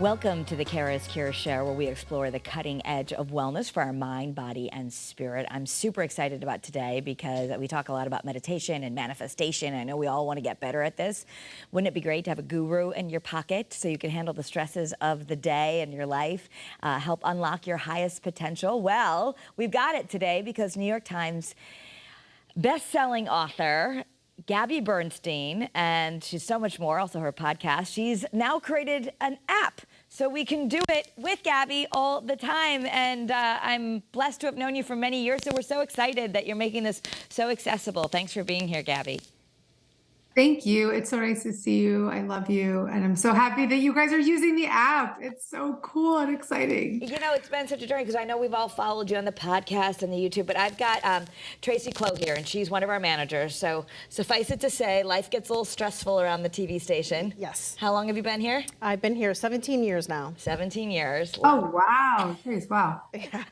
Welcome to the CURES Show, where we explore the cutting edge of wellness for our mind, body, and spirit. I'm super excited about today because we talk a lot about meditation and manifestation. I know we all want to get better at this. Wouldn't it be great to have a guru in your pocket so you can handle the stresses of the day and your life, help unlock your highest potential? Well, we've got it today because New York Times best-selling author Gabby Bernstein, and she's so much more, also her podcast, she's now created an app so we can do it with Gabby all the time. And I'm blessed to have known you for many years, so we're so excited that you're making this so accessible. Thanks for being here, Gabby. Thank you. It's so nice to see you. I love you. And I'm so happy that you guys are using the app. It's so cool and exciting. You know, it's been such a journey because I know we've all followed you on the podcast and the YouTube, but I've got Tracy Clow here, and she's one of our managers. So suffice it to say, life gets a little stressful around the TV station. Yes. How long have you been here? I've been here 17 years now. 17 years. Oh, wow. Jeez, wow. Yeah.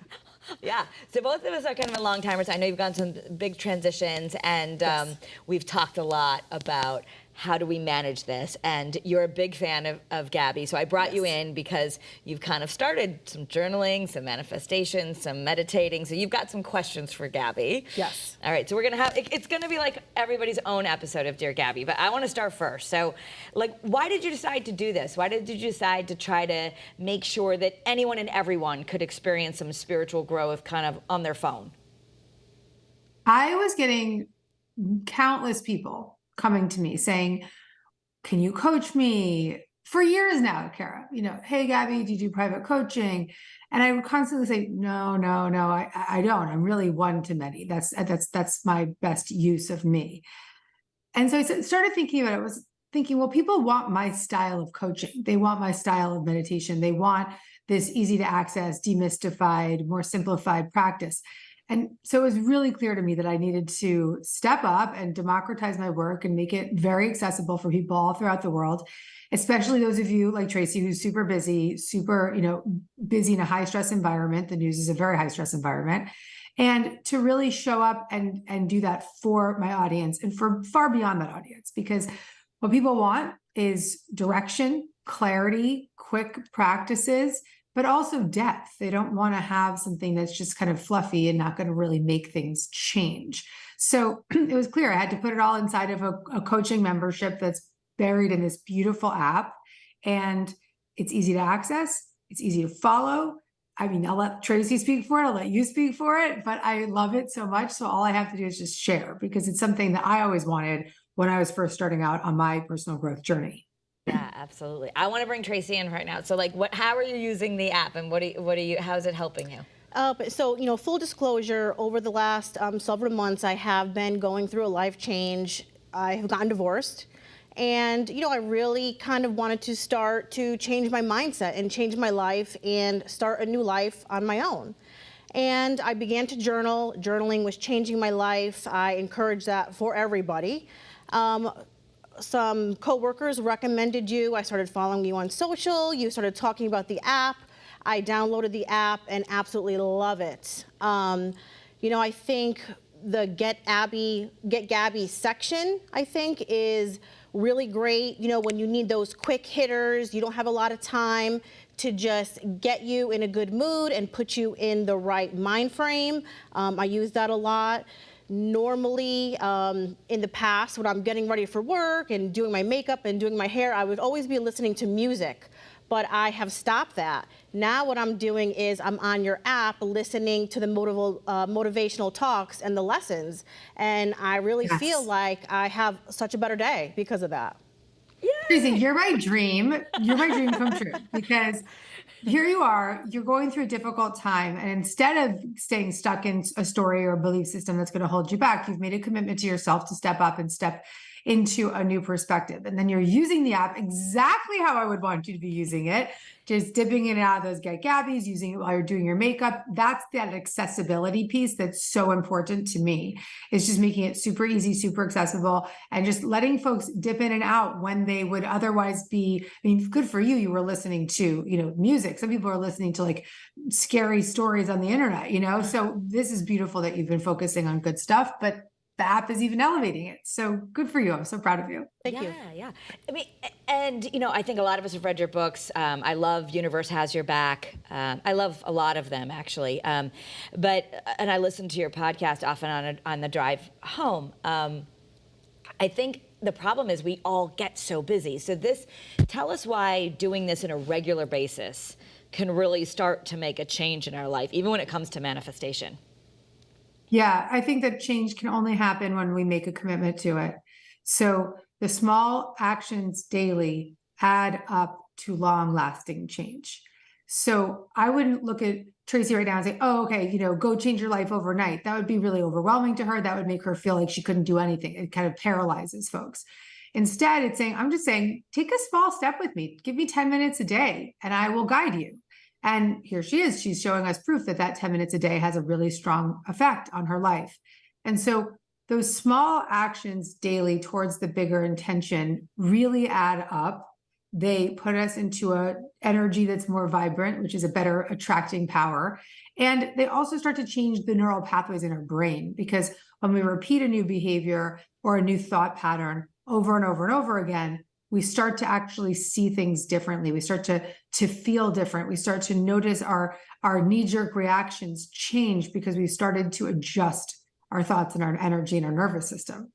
Yeah, so both of us are kind of long timers. I know you've gone some big transitions, and Yes. We've talked a lot about how do we manage this, and you're a big fan of Gabby, so I brought you in because you've kind of started some journaling, some manifestation, some meditating, so you've got some questions for Gabby. Yes. All right, so we're gonna have, it's gonna be like everybody's own episode of Dear Gabby, but I wanna start first. So, like, why did you decide to do this? Why did you decide to try to make sure that anyone and everyone could experience some spiritual growth kind of on their phone? I was getting countless people coming to me saying, can you coach me? For years now, Kara, hey, Gabby, do you do private coaching? And I would constantly say, no, I don't. I'm really one to many. That's my best use of me. And so I started thinking about it. I was thinking, well, people want my style of coaching. They want my style of meditation. They want this easy to access, demystified, more simplified practice. And so it was really clear to me that I needed to step up and democratize my work and make it very accessible for people all throughout the world, especially those of you like Tracy, who's super busy, busy in a high stress environment. The news is a very high stress environment. And to really show up and do that for my audience and for far beyond that audience, because what people want is direction, clarity, quick practices, but also depth. They don't want to have something that's just kind of fluffy and not going to really make things change. So it was clear I had to put it all inside of a coaching membership that's buried in this beautiful app. And it's easy to access. It's easy to follow. I mean, I'll let Tracy speak for it. I'll let you speak for it, but I love it so much. So all I have to do is just share, because it's something that I always wanted when I was first starting out on my personal growth journey. Yeah, absolutely. I want to bring Tracy in right now. So, like, how are you using the app, and how is it helping you? So, full disclosure, over the last several months, I have been going through a life change. I have gotten divorced. And, I really kind of wanted to start to change my mindset and change my life and start a new life on my own. And I began to journal. Journaling was changing my life. I encourage that for everybody. Some coworkers recommended you. I started following you on social. You started talking about the app. I downloaded the app and absolutely love it. I think the Get Gabby section, I think, is really great. When you need those quick hitters, you don't have a lot of time to just get you in a good mood and put you in the right mind frame. I use that a lot. Normally, in the past, when I'm getting ready for work and doing my makeup and doing my hair, I would always be listening to music, but I have stopped that. Now what I'm doing is I'm on your app listening to the motivational talks and the lessons, and I really feel like I have such a better day because of that. Tracy, you're my dream. You're my dream come true, because here you are, you're going through a difficult time, and instead of staying stuck in a story or a belief system that's going to hold you back, you've made a commitment to yourself to step up and step into a new perspective. And then you're using the app exactly how I would want you to be using it, just dipping in and out of those Get Gabbies, using it while you're doing your makeup. That's that accessibility piece that's so important to me. It's just making it super easy, super accessible, and just letting folks dip in and out when they would otherwise be, good for you. You were listening to, music. Some people are listening to like scary stories on the internet, So this is beautiful that you've been focusing on good stuff, but the app is even elevating it. So good for you. I'm so proud of you. Thank you. Yeah. I mean, and I think a lot of us have read your books. I love Universe Has Your Back. I love a lot of them, actually. And I listen to your podcast often on the drive home. I think the problem is we all get so busy. So tell us why doing this on a regular basis can really start to make a change in our life, even when it comes to manifestation. Yeah, I think that change can only happen when we make a commitment to it. So the small actions daily add up to long-lasting change. So I wouldn't look at Tracy right now and say, oh, okay, go change your life overnight. That would be really overwhelming to her. That would make her feel like she couldn't do anything. It kind of paralyzes folks. Instead, I'm just saying, take a small step with me. Give me 10 minutes a day and I will guide you. And here she is. She's showing us proof that 10 minutes a day has a really strong effect on her life. And so those small actions daily towards the bigger intention really add up. They put us into an energy that's more vibrant, which is a better attracting power. And they also start to change the neural pathways in our brain, because when we repeat a new behavior or a new thought pattern over and over and over again, we start to actually see things differently. We start to feel different. We start to notice our knee-jerk reactions change because we started to adjust our thoughts and our energy and our nervous system.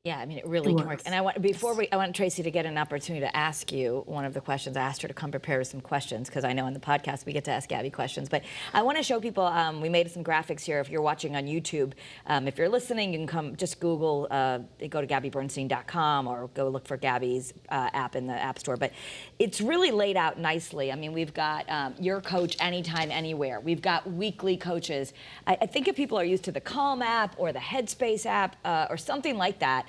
Yeah, I mean, it really can work. And I want Tracy to get an opportunity to ask you one of the questions. I asked her to come prepare with some questions, because I know on the podcast we get to ask Gabby questions. But I want to show people, we made some graphics here. If you're watching on YouTube, if you're listening, you can come, just Google, go to GabbyBernstein.com or go look for Gabby's app in the App Store. But it's really laid out nicely. I mean, we've got your coach anytime, anywhere. We've got weekly coaches. I think if people are used to the Calm app or the Headspace app or something like that,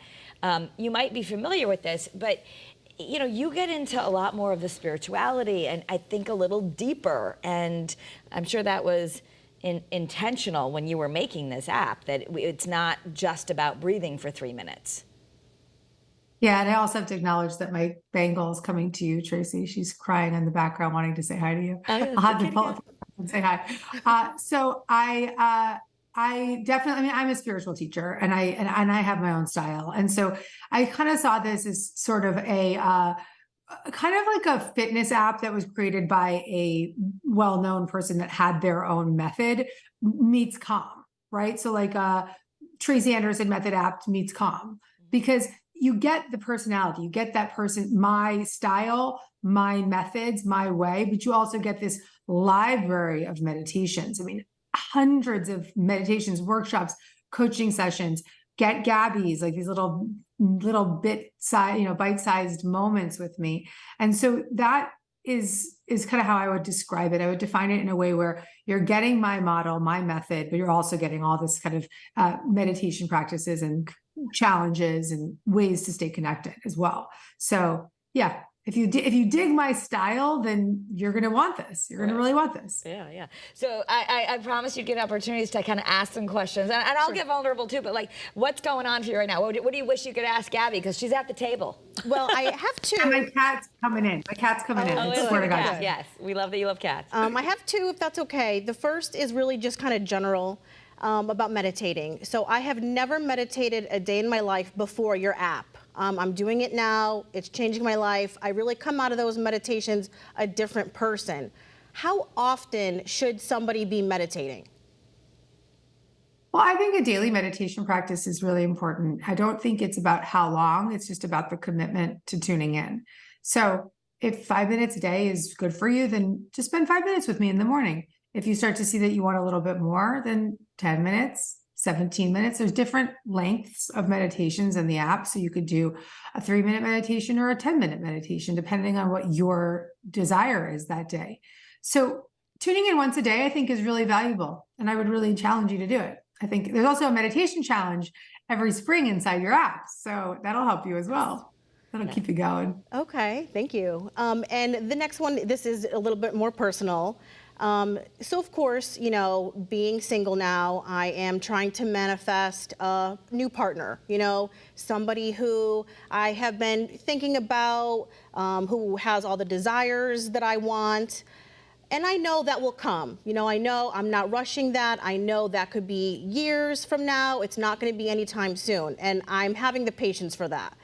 you might be familiar with this, but you get into a lot more of the spirituality and I think a little deeper. And I'm sure that was intentional when you were making this app, that it's not just about breathing for 3 minutes. Yeah, and I also have to acknowledge that my Bengal is coming to you, Tracy. She's crying in the background, wanting to say hi to you. I'll have to pull up and say hi. So I definitely, I'm a spiritual teacher and I have my own style. And so I kind of saw this as sort of a kind of like a fitness app that was created by a well-known person that had their own method meets Calm, right? So like Tracy Anderson method app meets Calm, because you get the personality, you get that person, my style, my methods, my way, but you also get this library of meditations. I mean, hundreds of meditations, workshops, coaching sessions. Get Gabby's, like these little bite-sized moments with me. And so that is kind of how I would describe it. I would define it in a way where you're getting my model, my method, but you're also getting all this kind of meditation practices and challenges and ways to stay connected as well. So yeah. If you dig my style, then you're going to want this. You're going to really want this. Yeah. So I promise you get opportunities to kind of ask some questions. And I'll get vulnerable too, but like, what's going on for you right now? What do you wish you could ask Gabby? Because she's at the table. Well, I have two. And my cat's coming in. I swear to God. Yes, we love that you love cats. I have two, if that's okay. The first is really just kind of general about meditating. So I have never meditated a day in my life before your app. I'm doing it now. It's changing my life. I really come out of those meditations a different person. How often should somebody be meditating? Well, I think a daily meditation practice is really important. I don't think it's about how long. It's just about the commitment to tuning in. So if 5 minutes a day is good for you, then just spend 5 minutes with me in the morning. If you start to see that you want a little bit more, then 10 minutes, 17 minutes. There's different lengths of meditations in the app. So you could do a 3-minute meditation or a 10-minute meditation, depending on what your desire is that day. So tuning in once a day, I think, is really valuable. And I would really challenge you to do it. I think there's also a meditation challenge every spring inside your app. So that'll help you as well. That'll keep you going. Okay, thank you. And the next one, this is a little bit more personal. So of course, being single now, I am trying to manifest a new partner, somebody who I have been thinking about, who has all the desires that I want. And I know that will come. I know I'm not rushing that. I know that could be years from now. It's not going to be anytime soon. And I'm having the patience for that.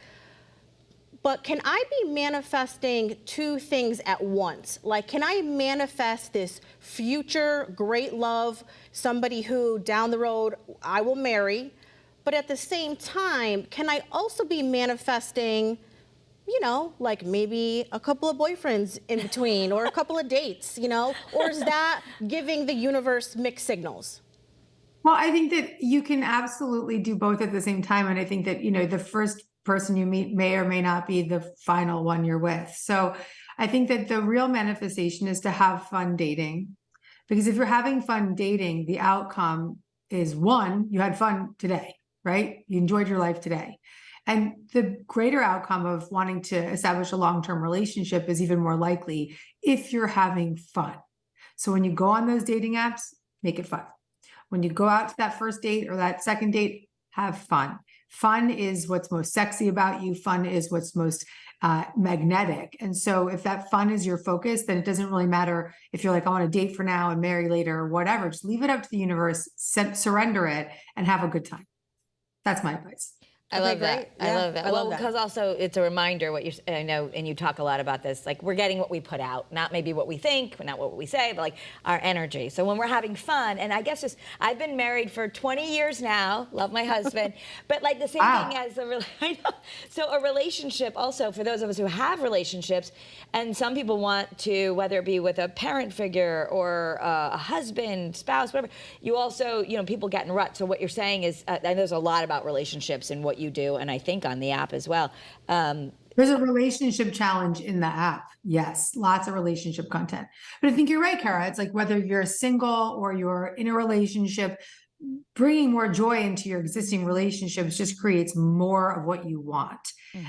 But can I be manifesting two things at once? Like, can I manifest this future great love, somebody who down the road I will marry, but at the same time, can I also be manifesting, like maybe a couple of boyfriends in between or a couple of dates, or is that giving the universe mixed signals? Well, I think that you can absolutely do both at the same time. And I think that, the first person you meet may or may not be the final one you're with. So I think that the real manifestation is to have fun dating. Because if you're having fun dating, the outcome is one, you had fun today, right? You enjoyed your life today. And the greater outcome of wanting to establish a long-term relationship is even more likely if you're having fun. So when you go on those dating apps, make it fun. When you go out to that first date or that second date, have fun. Fun is what's most sexy about you. Fun is what's most magnetic. And so if that fun is your focus, then it doesn't really matter if you're like, I want to date for now and marry later or whatever. Just leave it up to the universe, surrender it, and have a good time. That's my advice. I love that. Yeah, I love that. I Well, love that. because also it's a reminder I know, and you talk a lot about this, like we're getting what we put out, not maybe what we think, not what we say, but like our energy. So when we're having fun, and I guess I've been married for 20 years now, love my husband, but like the same thing as I know. So a relationship also, for those of us who have relationships, and some people want to, whether it be with a parent figure or a husband, spouse, whatever, you also, people get in ruts. So what you're saying is, and there's a lot about relationships and what you do, and I think on the app as well. There's a relationship challenge in the app. Yes, lots of relationship content. But I think you're right, Kara. It's like whether you're single or you're in a relationship, bringing more joy into your existing relationships just creates more of what you want.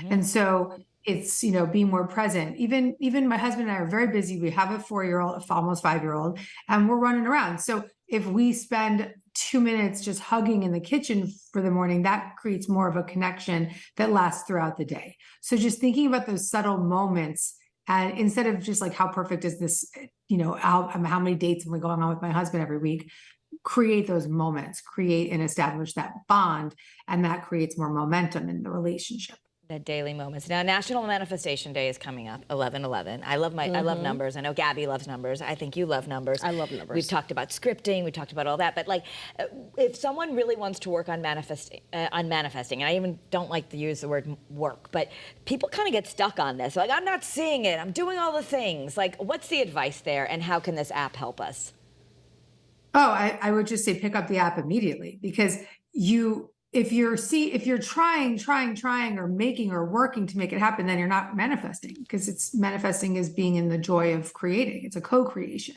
And so it's, being more present. Even my husband and I are very busy. We have a 4-year-old, almost 5-year-old, and we're running around. So if we spend 2 minutes just hugging in the kitchen for the morning, that creates more of a connection that lasts throughout the day. So just thinking about those subtle moments, and instead of just like, how perfect is this, how many dates am I going on with my husband every week? Create those moments, create and establish that bond, and that creates more momentum in the relationship. The daily moments. Now, National Manifestation Day is coming up, 11/11. I love numbers. I know Gabby loves numbers. I think you love numbers. I love numbers. We've talked about scripting. We talked about all that. But like, if someone really wants to work on manifesting, and I even don't like to use the word work, but people kind of get stuck on this. Like, I'm not seeing it. I'm doing all the things. Like, what's the advice there, and how can this app help us? Oh, I would just say pick up the app immediately, because if you're trying or making or working to make it happen, then you're not manifesting, because it's manifesting as being in the joy of creating. It's a co-creation.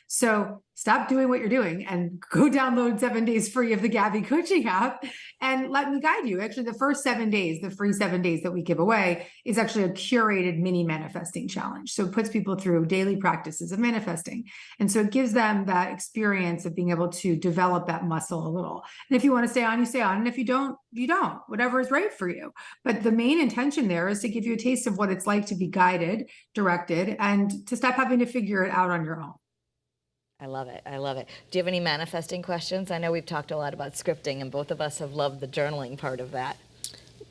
So stop doing what you're doing and go download 7 days free of the Gabby coaching app and let me guide you. Actually, the first 7 days, the free 7 days that we give away, is actually a curated mini manifesting challenge. So it puts people through daily practices of manifesting. And so it gives them that experience of being able to develop that muscle a little. And if you want to stay on, you stay on. And if you don't, you don't, whatever is right for you. But the main intention there is to give you a taste of what it's like to be guided, directed, and to stop having to figure it out on your own. I love it. I love it. Do you have any manifesting questions? I know we've talked a lot about scripting, and both of us have loved the journaling part of that.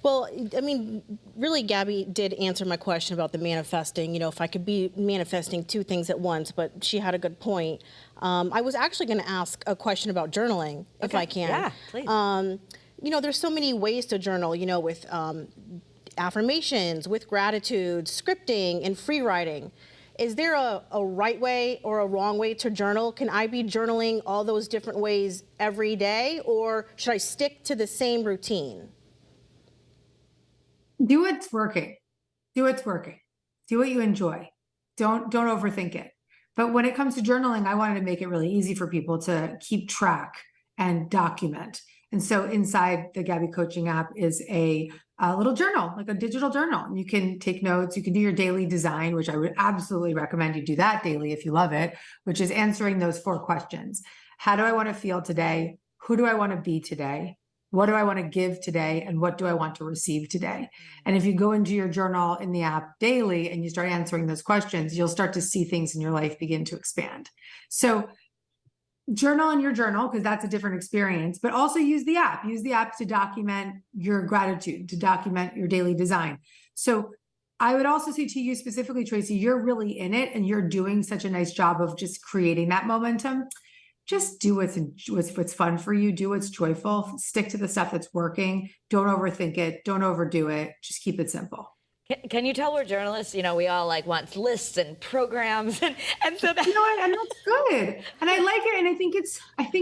Well, I mean, really, Gabby did answer my question about the manifesting, if I could be manifesting two things at once, but she had a good point. I was actually going to ask a question about journaling, if I can. Yeah, please. There's so many ways to journal, with affirmations, with gratitude, scripting, and free writing. Is there a right way or a wrong way to journal? Can I be journaling all those different ways every day, or should I stick to the same routine? Do what's working. Do what's working. Do what you enjoy. Don't overthink it. But when it comes to journaling, I wanted to make it really easy for people to keep track and document. And so inside the Gabby Coaching app is a little journal, like a digital journal. You can take notes. You can do your daily design, which I would absolutely recommend you do that daily if you love it, which is answering those 4 questions. How do I want to feel today? Who do I want to be today? What do I want to give today? And what do I want to receive today? And if you go into your journal in the app daily and you start answering those questions, you'll start to see things in your life begin to expand. So journal in your journal, because that's a different experience, but also use the app. Use the app to document your gratitude, to document your daily design. So I would also say to you specifically, Tracy, you're really in it and you're doing such a nice job of just creating that momentum. Just do what's fun for you. Do what's joyful. Stick to the stuff that's working. Don't overthink it. Don't overdo it. Just keep it simple. Can you tell we're journalists? You know, we all like want lists and programs, and so that. You know what? And that's good. And I like it. And I think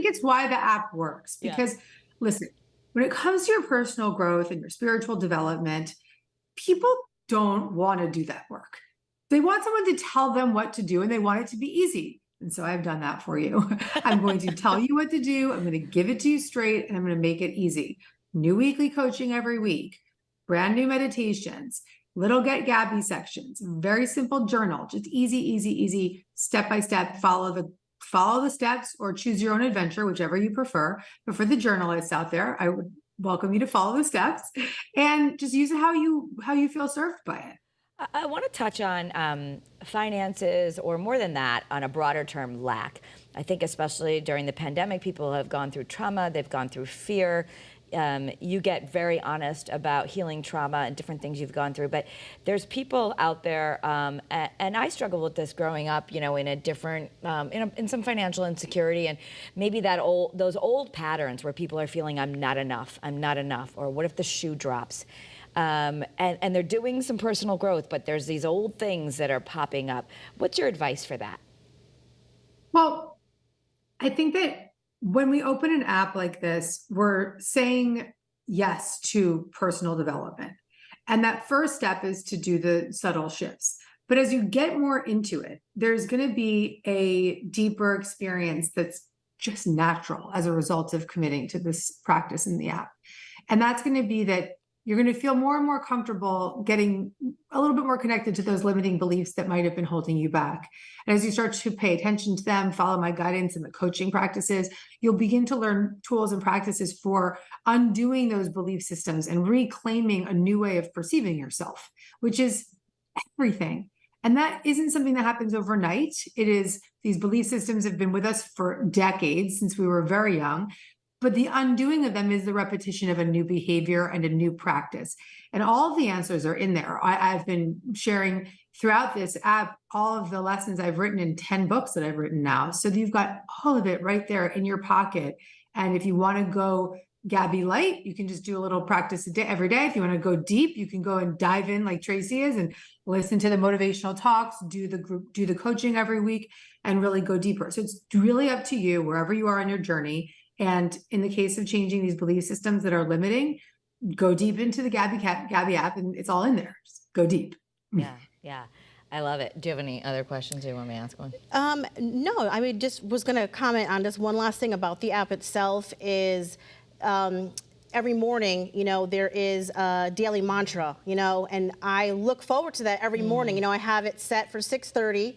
it's why the app works. Because listen, when it comes to your personal growth and your spiritual development, people don't want to do that work. They want someone to tell them what to do, and they want it to be easy. And so I've done that for you. I'm going to tell you what to do. I'm going to give it to you straight, and I'm going to make it easy. New weekly coaching every week, brand new meditations, little Get Gabby sections, very simple journal, just easy, step by step. Follow the steps or choose your own adventure, whichever you prefer. But for the journalists out there, I would welcome you to follow the steps and just use it how you feel served by it. I want to touch on finances, or more than that, on a broader term, lack. I think especially during the pandemic, people have gone through trauma, they've gone through fear. You get very honest about healing trauma and different things you've gone through, but there's people out there, and I struggled with this growing up, you know, in a different, in some financial insecurity, and maybe those old patterns where people are feeling I'm not enough, or what if the shoe drops? And they're doing some personal growth, but there's these old things that are popping up. What's your advice for that? Well, I think that when we open an app like this, we're saying yes to personal development. And that first step is to do the subtle shifts. But as you get more into it, there's going to be a deeper experience that's just natural as a result of committing to this practice in the app. And that's going to be that you're going to feel more and more comfortable getting a little bit more connected to those limiting beliefs that might have been holding you back. And as you start to pay attention to them, follow my guidance and the coaching practices, you'll begin to learn tools and practices for undoing those belief systems and reclaiming a new way of perceiving yourself, which is everything. And that isn't something that happens overnight. It is, these belief systems have been with us for decades, since we were very young. But the undoing of them is the repetition of a new behavior and a new practice. And all of the answers are in there. I've been sharing throughout this app all of the lessons I've written in 10 books that I've written now. So you've got all of it right there in your pocket. And if you want to go Gabby light, you can just do a little practice every day. If you want to go deep, you can go and dive in like Tracy is and listen to the motivational talks, do the coaching every week, and really go deeper. So it's really up to you wherever you are on your journey. And in the case of changing these belief systems that are limiting, go deep into the Gabby app, and it's all in there. Just go deep. Yeah. I love it. Do you have any other questions you want me to ask one? No, I mean, just was going to comment on just one last thing about the app itself is every morning, you know, there is a daily mantra, you know, and I look forward to that every morning. You know, I have it set for 6:30.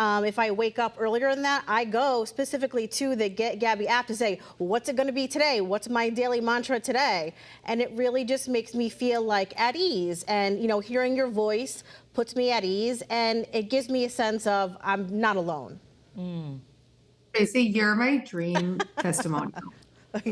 If I wake up earlier than that, I go specifically to the Get Gabby app to say, what's it going to be today? What's my daily mantra today? And it really just makes me feel like at ease. And, you know, hearing your voice puts me at ease, and it gives me a sense of I'm not alone. Tracy, you're my dream testimonial.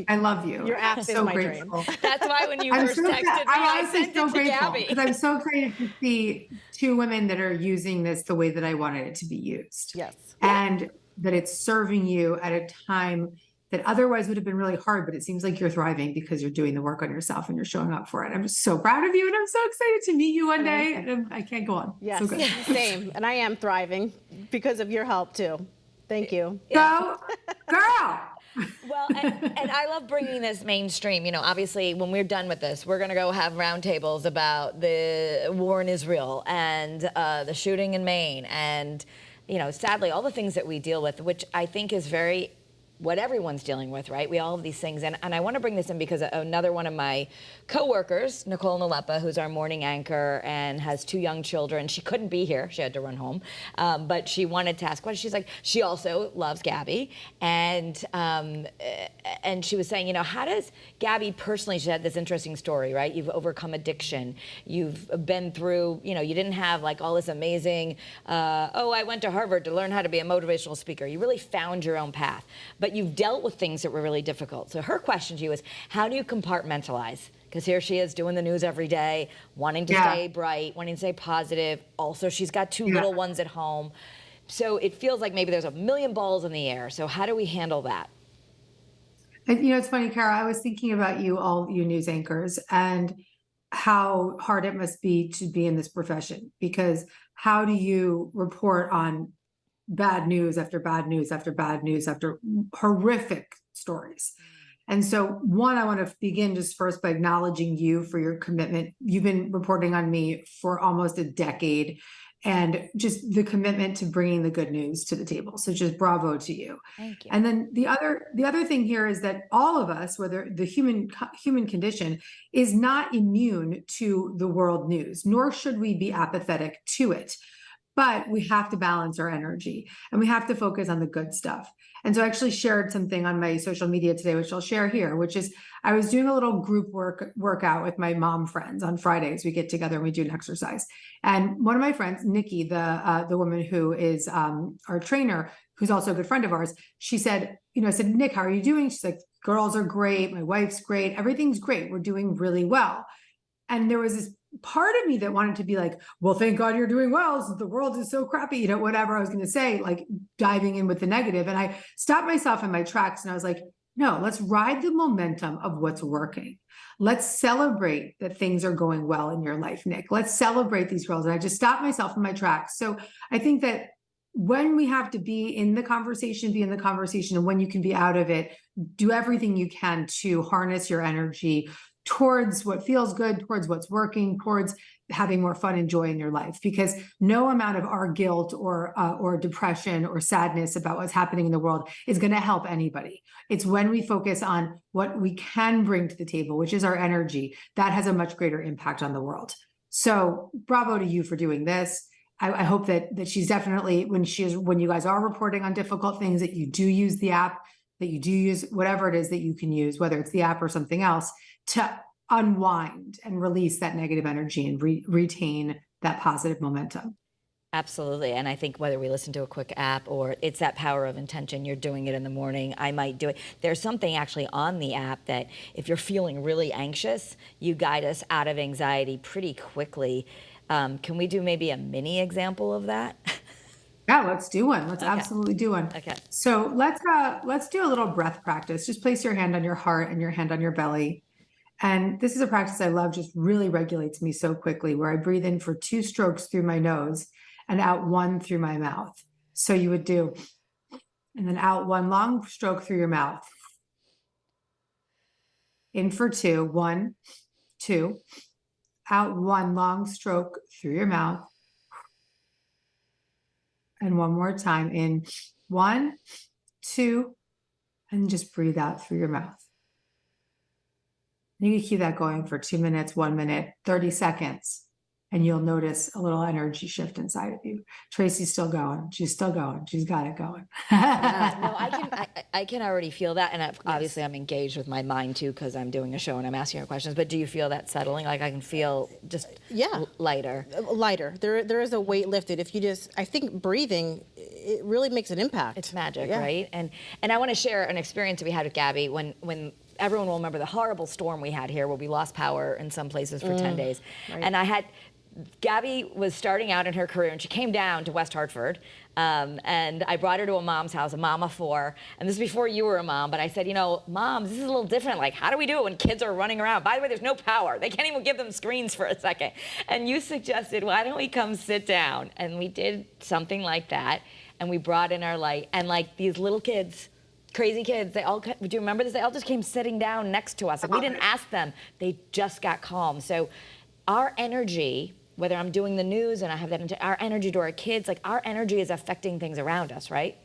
I love you. Your app I'm is so my grateful. dream. That's why when you first texted me, I sent it to Gabby. Because I'm so excited to see two women that are using this the way that I wanted it to be used. Yes. And that it's serving you at a time that otherwise would have been really hard, but it seems like you're thriving because you're doing the work on yourself and you're showing up for it. I'm just so proud of you, and I'm so excited to meet you one day. And I can't go on. Yes, So good. same. And I am thriving because of your help too. Thank you. Go, girl. Well, and I love bringing this mainstream. You know, obviously, when we're done with this, we're going to go have roundtables about the war in Israel and the shooting in Maine and, you know, sadly, all the things that we deal with, which I think is very what everyone's dealing with, right? We all have these things. And I want to bring this in because another one of my coworkers, Nicole Nalepa, who's our morning anchor and has 2 young children, she couldn't be here. She had to run home. But she wanted to ask questions. She's like, she also loves Gabby. And she was saying, you know, how does Gabby personally, she had this interesting story, right? You've overcome addiction. You've been through, you know, you didn't have like all this amazing, oh, I went to Harvard to learn how to be a motivational speaker. You really found your own path. But you've dealt with things that were really difficult. So her question to you is, how do you compartmentalize? Because here she is doing the news every day, wanting to stay bright, wanting to stay positive. Also, she's got 2 little ones at home. So it feels like maybe there's a million balls in the air. So how do we handle that? You know, it's funny, Kara, I was thinking about you, all you news anchors, and how hard it must be to be in this profession, because how do you report on bad news after bad news after bad news after horrific stories? And so, one, I want to begin just first by acknowledging you for your commitment. You've been reporting on me for almost a decade, and just the commitment to bringing the good news to the table. So just bravo to you. Thank you. And then the other thing here is that all of us, whether the human condition, is not immune to the world news, nor should we be apathetic to it. But we have to balance our energy, and we have to focus on the good stuff. And so I actually shared something on my social media today, which I'll share here, which is I was doing a little group workout with my mom friends on Fridays. We get together and we do an exercise. And one of my friends, Nikki, the woman who is our trainer, who's also a good friend of ours, she said, you know, I said, Nick, how are you doing? She's like, girls are great. My wife's great. Everything's great. We're doing really well. And there was this part of me that wanted to be like, well, thank God you're doing well. The world is so crappy, you know, whatever I was going to say, like diving in with the negative. And I stopped myself in my tracks and I was like, no, let's ride the momentum of what's working. Let's celebrate that things are going well in your life, Nick. Let's celebrate these girls. And I just stopped myself in my tracks. So I think that when we have to be in the conversation, be in the conversation, and when you can be out of it, do everything you can to harness your energy towards what feels good, towards what's working, towards having more fun and joy in your life. Because no amount of our guilt or depression or sadness about what's happening in the world is going to help anybody. It's when we focus on what we can bring to the table, which is our energy, that has a much greater impact on the world. So bravo to you for doing this. I hope that she's definitely, when you guys are reporting on difficult things, that you do use the app, that you do use whatever it is that you can use, whether it's the app or something else, to unwind and release that negative energy and retain that positive momentum. Absolutely. And I think whether we listen to a quick app or it's that power of intention, you're doing it in the morning, I might do it. There's something actually on the app that if you're feeling really anxious, you guide us out of anxiety pretty quickly. Can we do maybe a mini example of that? Yeah, let's do one. Let's absolutely do one. Okay. So let's do a little breath practice. Just place your hand on your heart and your hand on your belly. And this is a practice I love, just really regulates me so quickly, where I breathe in for 2 strokes through my nose and out 1 through my mouth. So you would do, and then out 1 long stroke through your mouth. In for 2, 1, 2, out 1 long stroke through your mouth. And one more time, in 1, 2, and just breathe out through your mouth. You can keep that going for 2 minutes, 1 minute, 30 seconds, and you'll notice a little energy shift inside of you. Tracy's still going. She's still going. She's got it going. No, I can already feel that. And obviously I'm engaged with my mind too, because I'm doing a show and I'm asking her questions. But do you feel that settling? Like I can feel just lighter. Lighter. There is a weight lifted. If you just, I think breathing, it really makes an impact. It's magic, right? And I want to share an experience that we had with Gabby when everyone will remember the horrible storm we had here where we lost power in some places for 10 days. Right. And Gabby was starting out in her career and she came down to West Hartford and I brought her to a mom's house, a mom of 4. And this is before you were a mom, but I said, you know, moms, this is a little different. Like, how do we do it when kids are running around? By the way, there's no power. They can't even give them screens for a second. And you suggested, why don't we come sit down? And we did something like that. And we brought in our light and like these little kids, crazy kids, do you remember this? They all just came sitting down next to us. Like, we didn't ask them. They just got calm. So our energy, whether I'm doing the news and I have that, our energy to our kids, like our energy is affecting things around us, right?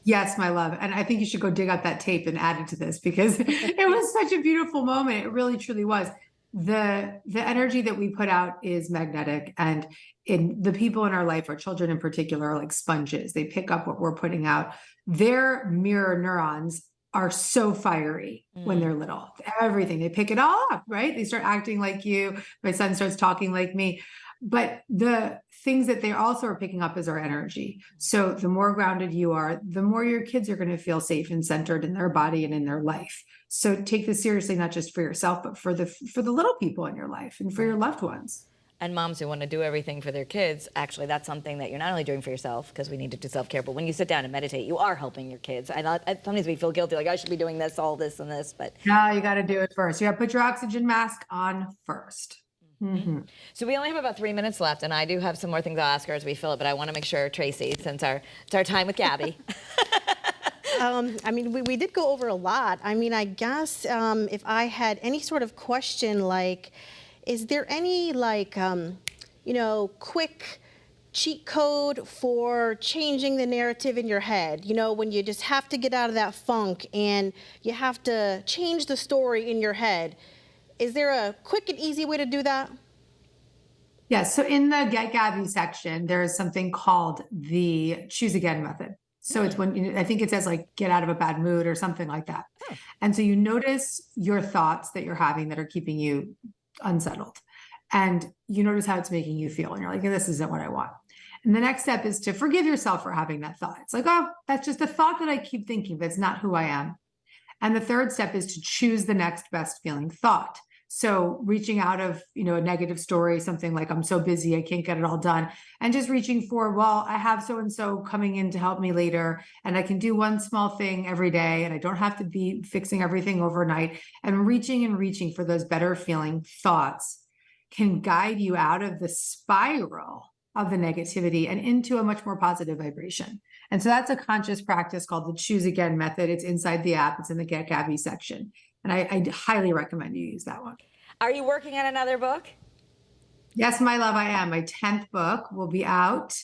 Yes, my love. And I think you should go dig up that tape and add it to this because it was such a beautiful moment. It really, truly was. The energy that we put out is magnetic, and in the people in our life, our children in particular, are like sponges. They pick up what we're putting out. Their mirror neurons are so fiery when they're little. Everything, they pick it all up, right? They start acting like you. My son starts talking like me. But the things that they also are picking up is our energy. So the more grounded you are, the more your kids are going to feel safe and centered in their body and in their life. So take this seriously, not just for yourself, but for the little people in your life and for your loved ones. And moms who want to do everything for their kids, actually, that's something that you're not only doing for yourself, because we need to do self-care, but when you sit down and meditate, you are helping your kids. Sometimes we feel guilty, like I should be doing this, all this and this, but... No, you got to do it first. You got to put your oxygen mask on first. So we only have about 3 minutes left, and I do have some more things I'll ask her as we fill it, but I want to make sure, Tracy, since it's our time with Gabby. I mean, we did go over a lot. I mean, I guess if I had any sort of question like, is there any like, quick cheat code for changing the narrative in your head? You know, when you just have to get out of that funk and you have to change the story in your head. Is there a quick and easy way to do that? Yes. So in the Get Gabby section, there is something called the Choose Again method. So it's when I think it says like get out of a bad mood or something like that. And so you notice your thoughts that you're having that are keeping you unsettled. And you notice how it's making you feel. And you're like, this isn't what I want. And the next step is to forgive yourself for having that thought. It's like, oh, that's just a thought that I keep thinking. That's not who I am. And the third step is to choose the next best feeling thought. So reaching out of, a negative story, something like I'm so busy, I can't get it all done. And just reaching for, well, I have so-and-so coming in to help me later, and I can do one small thing every day, and I don't have to be fixing everything overnight. And reaching for those better feeling thoughts can guide you out of the spiral of the negativity and into a much more positive vibration. And so that's a conscious practice called the Choose Again method. It's inside the app. It's in the Get Gabby section. And I highly recommend you use that one. Are you working on another book? Yes, my love, I am. My 10th book will be out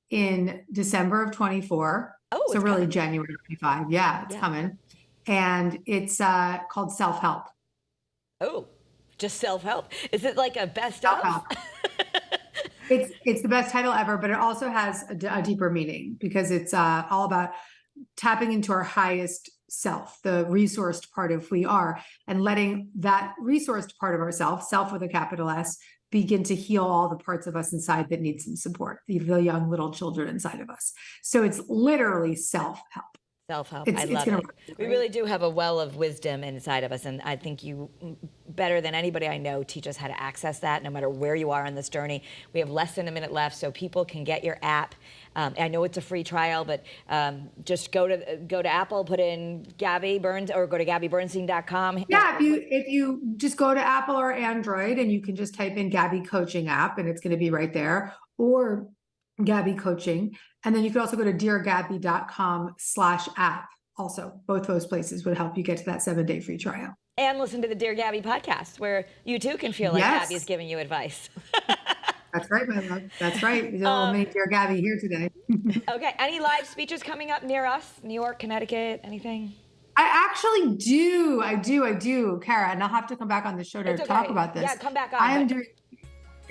in December of 24. Oh, so really coming. January 25. Yeah, it's coming. And it's called Self-Help. Oh, just self-help. Is it like a best of? It's the best title ever, but it also has a deeper meaning because it's all about tapping into our highest self, the resourced part of who we are, and letting that resourced part of ourself, self with a capital S, begin to heal all the parts of us inside that need some support, the young little children inside of us. So it's literally self-help. Self-help. I love it. We really do have a well of wisdom inside of us, and I think you, better than anybody I know, teach us how to access that no matter where you are on this journey. We have less than a minute left, so people can get your app. I know it's a free trial, but just go to Apple, put in Gabby Burns, or go to GabbyBernstein.com. Yeah, if you just go to Apple or Android, and you can just type in Gabby Coaching app, and it's going to be right there, or Gabby Coaching. And then you can also go to deargabby.com/app. Also, both those places would help you get to that 7-day free trial. And listen to the Dear Gabby podcast, where you too can feel like Gabby is giving you advice. That's right, my love. That's right. We will make Dear Gabby here today. Okay. Any live speeches coming up near us? New York, Connecticut, anything? I actually do. I do, Kara. And I'll have to come back on the show to talk about this. Yeah, come back on. I am doing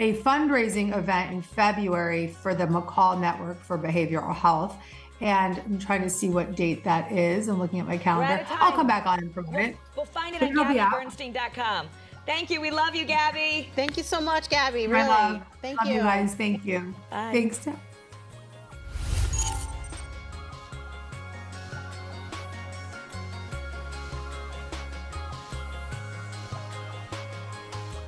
a fundraising event in February for the McCall Network for Behavioral Health. And I'm trying to see what date that is. I'm looking at my calendar. I'll come back on and promote it. We'll find it at GabbyBernstein.com. Thank you. We love you, Gabby. Thank you so much, Gabby. Really. Thank you. Love you guys. Thank you. Bye. Thanks.